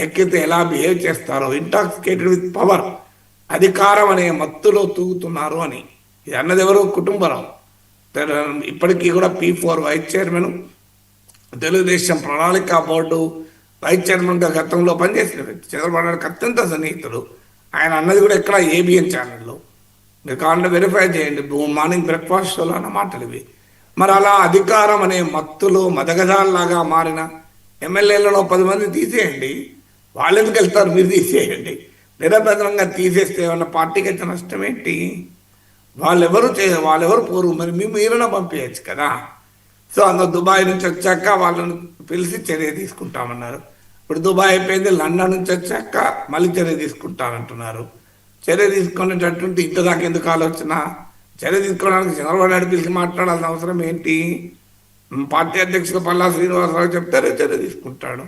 ఎక్కితే ఎలా బిహేవ్ చేస్తారో, ఇంటాక్సికేటెడ్ విత్ పవర్, అధికారం అనే మత్తులో తూగుతున్నారు అని. ఇది అన్నది ఎవరు? కుటుంబరావు. ఇప్పటికీ కూడా P4 వైస్ చైర్మన్, తెలుగుదేశం ప్రణాళిక బోర్డు వైస్ చైర్మన్గా గతంలో పనిచేసిన వ్యక్తి, చంద్రబాబు నాయుడుకి అత్యంత సన్నిహితుడు. ఆయన అన్నది కూడా ఎక్కడ ABN ఛానల్లో మీరు కావాలంటే వెరిఫై చేయండి. మార్నింగ్ బ్రేక్ఫాస్ట్ షోలో అన్న మాటలు ఇవి. మరి అలా అధికారం అనే మత్తులో మదగజాల్లాగా మారిన ఎమ్మెల్యేలలో 10 మంది తీసేయండి. వాళ్ళు ఎందుకు వెళ్తారు? మీరు తీసేయండి. నిరభద్రంగా తీసేస్తే ఏమన్నా పార్టీకి అయితే నష్టం ఏంటి? వాళ్ళెవరు పోరు, మరి మీరున పంపించచ్చు కదా. సో అందులో దుబాయ్ నుంచి వచ్చాక వాళ్ళని పిలిచి చర్య తీసుకుంటామన్నారు. ఇప్పుడు దుబాయ్ అయిపోయింది, లండన్ నుంచి వచ్చాక మళ్ళీ చర్య తీసుకుంటానంటున్నారు. చర్య తీసుకునేటటువంటి ఇంతదాకా ఎందుకు ఆలోచన? చర్య తీసుకోవడానికి చంద్రబాబు నాయుడు పిలిచి మాట్లాడాల్సిన అవసరం ఏంటి? పార్టీ అధ్యక్షుడు పల్లా శ్రీనివాసరావు చెప్తారే చర్య తీసుకుంటాడు.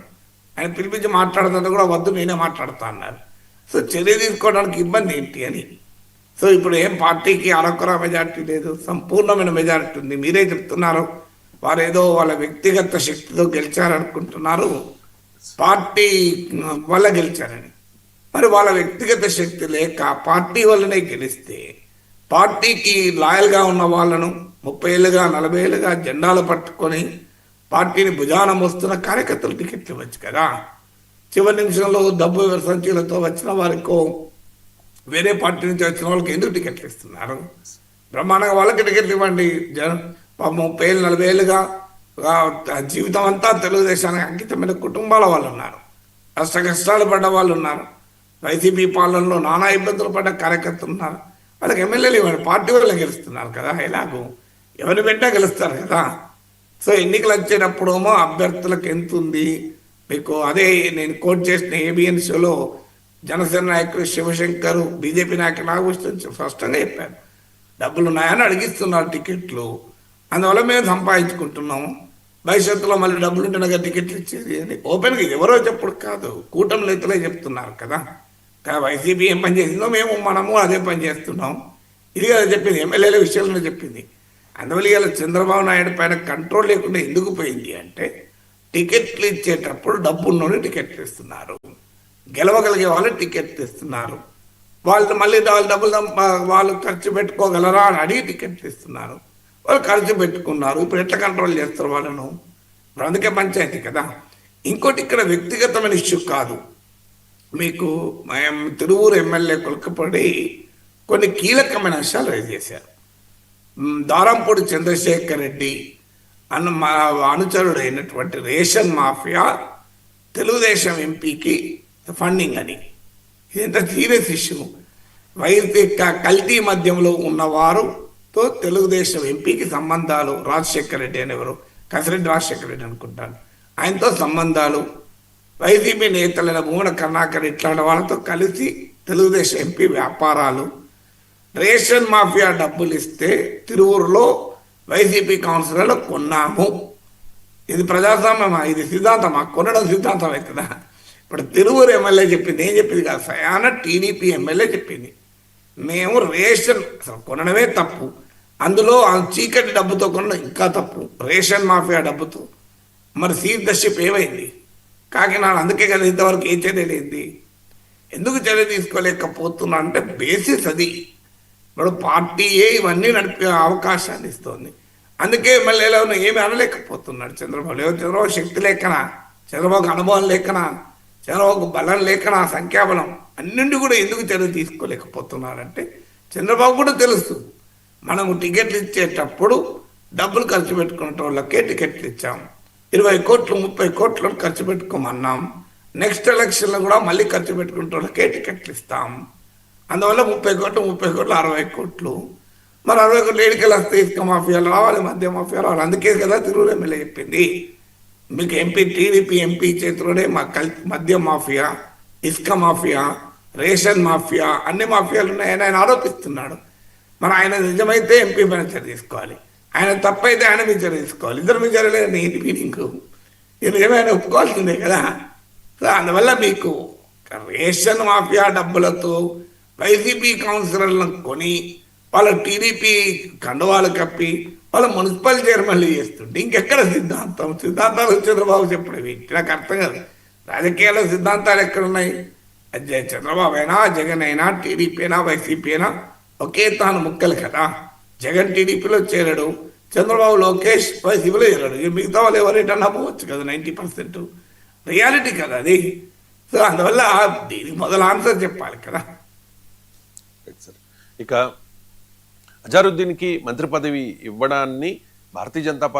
ఆయన పిలిపించి మాట్లాడుతుంటే కూడా వద్దు నేనే మాట్లాడుతా అన్నారు. సో చర్య తీసుకోవడానికి ఇబ్బంది ఏంటి అని. సో ఇప్పుడు ఏం పార్టీకి అరకొర మెజార్టీ లేదు, సంపూర్ణమైన మెజార్టీ ఉంది. మీరే చెప్తున్నారు వారు ఏదో వాళ్ళ వ్యక్తిగత శక్తితో గెలిచారనుకుంటున్నారు, పార్టీ వల్ల గెలిచారని. మరి వాళ్ళ వ్యక్తిగత శక్తి లేక పార్టీ వల్లనే గెలిస్తే, పార్టీకి లాయల్గా ఉన్న వాళ్ళను 30 ఏళ్ళుగా 40 ఏళ్ళుగా జెండాలు పట్టుకొని పార్టీని భుజాన మోస్తున్న కార్యకర్తలు టికెట్లు ఇవ్వచ్చు కదా. చివరి నిమిషంలో డబ్బు సంచులతో వచ్చిన వారికో వేరే పార్టీ నుంచి వచ్చిన వాళ్ళకి ఎందుకు టికెట్లు ఇస్తున్నారు? బ్రహ్మాండంగా వాళ్ళకి టికెట్లు ఇవ్వండి. 30 ఏళ్ళు 40 ఏళ్ళుగా జీవితం అంతా తెలుగుదేశానికి అంకితమైన కుటుంబాల వాళ్ళు ఉన్నారు, కష్టాలు పడ్డ వాళ్ళు ఉన్నారు, వైసీపీ పాలనలో నానా ఇబ్బందులు పడ్డ కార్యకర్తలు ఉన్నారు. వాళ్ళకి ఎమ్మెల్యేలు ఇవ్వండి. పార్టీ వల్ల గెలుస్తున్నారు కదా, ఎలాగో ఎవరిని పెట్టా గెలుస్తారు కదా. సో ఎన్నికలు వచ్చేటప్పుడేమో అభ్యర్థులకు ఎంత ఉంది మీకు, అదే నేను కోట్ చేసిన ABN షోలో జనసేన నాయకుడు శివశంకర్, బీజేపీ నాయకుడు నాగభూషణ్ స్పష్టంగా చెప్పారు, డబ్బులు ఉన్నాయని అడిగిస్తున్నారు టికెట్లు, అందువల్ల మేము సంపాదించుకుంటున్నాము, భవిష్యత్తులో మళ్ళీ డబ్బులు ఉంటే టికెట్లు ఇచ్చేది అని ఓపెన్గా ఎవరో చెప్పుడు కాదు, కూటమి నేతలే చెప్తున్నారు కదా. వైసీపీ ఏం పని చేసిందో మనము అదే పని చేస్తున్నాం. ఇది కదా చెప్పింది, ఎమ్మెల్యేల విషయంలో చెప్పింది. అందువల్ల ఇలా చంద్రబాబు నాయుడు పైన కంట్రోల్ లేకుండా ఎందుకు పోయింది అంటే, టికెట్లు ఇచ్చేటప్పుడు డబ్బున్నోని టికెట్లు ఇస్తున్నారు, గెలవగలిగే వాళ్ళు టికెట్లు ఇస్తున్నారు, వాళ్ళు మళ్ళీ వాళ్ళ డబ్బులు వాళ్ళు ఖర్చు పెట్టుకోగలరా అని అడిగి టికెట్లు ఇస్తున్నారు. వాళ్ళు ఖర్చు పెట్టుకున్నారు, ఇప్పుడు ఎట్లా కంట్రోల్ చేస్తారు వాళ్ళను? ఇప్పుడు అందుకే పంచాయతీ కదా. ఇంకోటి ఇక్కడ వ్యక్తిగతమైన ఇష్యూ కాదు. మీకు తిరువూరు ఎమ్మెల్యే కొలకపడి కొన్ని కీలకమైన అంశాలు రైజ్ చేశారు. దారంపూడి చంద్రశేఖర్ రెడ్డి అన్న మా అనుచరుడు అయినటువంటి రేషన్ మాఫియా తెలుగుదేశం ఎంపీకి ఫండింగ్ అని. ఇదంతా సీరియస్ ఇష్యూ. కల్తీ మద్యంలో ఉన్నవారుతో తెలుగుదేశం ఎంపీకి సంబంధాలు, రాజశేఖర్ రెడ్డి అనేవారు, కసిరెడ్డి రాజశేఖర్ రెడ్డి అనుకుంటాను, ఆయనతో సంబంధాలు, వైసీపీ నేతలైన భూమన కరుణాకర్ ఇట్లాంటి వాళ్ళతో కలిసి తెలుగుదేశం ఎంపీ వ్యాపారాలు, రేషన్ మాఫియా డబ్బులు ఇస్తే తిరువూరులో వైసీపీ కౌన్సిలర్లు కొన్నాము. ఇది ప్రజాస్వామ్యమా? ఇది సిద్ధాంతమా? కొనడం సిద్ధాంతం అవుతుందా? ఇప్పుడు తిరువూరు ఎమ్మెల్యే చెప్పింది, ఏం చెప్పింది కాదు, సయాన TDP ఎమ్మెల్యే చెప్పింది, మేము రేషన్ కొనడమే తప్పు, అందులో చీకటి డబ్బుతో కొనడం ఇంకా తప్పు, రేషన్ మాఫియా డబ్బుతో. మరి సీదర్షిప్ ఏమైంది? కాకినాడ అందుకే కదా ఇంతవరకు ఏ చర్య లేదు. ఎందుకు చర్య తీసుకోలేకపోతున్నా అంటే బేసిస్ అది. ఇప్పుడు పార్టీయే ఇవన్నీ నడిపే అవకాశాన్ని ఇస్తుంది. అందుకే ఎమ్మెల్యేలో ఏమి అనలేకపోతున్నాడు చంద్రబాబు. చంద్రబాబు శక్తి లేకనా, చంద్రబాబుకు అనుభవం లేకనా, చంద్రబాబుకు బలం లేకనా, సంఖ్యాబలం అన్నింటి కూడా ఎందుకు చర్య తీసుకోలేకపోతున్నారంటే చంద్రబాబు కూడా తెలుసు, మనము టికెట్లు ఇచ్చేటప్పుడు డబ్బులు ఖర్చు పెట్టుకునే వాళ్ళకే టికెట్లు ఇచ్చాము, 20 కోట్లు 30 కోట్లు ఖర్చు పెట్టుకోమన్నాం, నెక్స్ట్ ఎలక్షన్లో కూడా మళ్ళీ ఖర్చు పెట్టుకునే వాళ్ళకే టికెట్లు ఇస్తాం. అందువల్ల 30 కోట్లు 60 కోట్లు. మరి 60 కోట్లు ఏడికెళ్ళి వస్తే ఇసుక మాఫియాలు రావాలి, మద్య మాఫియా రావాలి. అందుకే కదా తిరువురు ఎమ్మెల్యే చెప్పింది, మీకు TDP ఎంపీ చేతిలోనే మద్య మాఫియా, ఇసుక మాఫియా, రేషన్ మాఫియా, అన్ని మాఫియాలు ఉన్నాయని ఆయన ఆరోపిస్తున్నాడు. మరి ఆయన నిజమైతే ఎంపీ పైన చర్య తీసుకోవాలి, ఆయన తప్పైతే ఆయన మీద చర్య తీసుకోవాలి. ఇద్దరు మీద చర్య లేదు, ఏంటి మీనింగ్? ఇది నిజమైన ఒప్పుకోవాల్సిందే కదా. సో అందువల్ల మీకు రేషన్ మాఫియా డబ్బులతో వైసీపీ కౌన్సిలర్లను కొని వాళ్ళ TDP కండువాలు కప్పి వాళ్ళ మున్సిపల్ చైర్మన్లు చేస్తుంటే ఇంకెక్కడ సిద్ధాంతాలు చంద్రబాబు చెప్పడం ఏంటి నాకు అర్థం కాదు. రాజకీయాల సిద్ధాంతాలు ఎక్కడున్నాయి? చంద్రబాబు అయినా, జగన్ అయినా, టీడీపీ అయినా, వైసీపీ అయినా ఒకే తాను ముక్కలు కదా. జగన్ టీడీపీలో చేరడు, చంద్రబాబు లోకేష్ వైసీపీలో చేరడు. ఇక మిగతా వాళ్ళు ఎవరైనా పోవచ్చు కదా. 90% రియాలిటీ కదా అది. సో అందువల్ల దీనికి మొదలు ఆన్సర్ చెప్పాలి కదా. ఇక అజారుద్దీన్కి మంత్రి పదవి ఇవ్వడాన్ని భారతీయ జనతా పార్టీ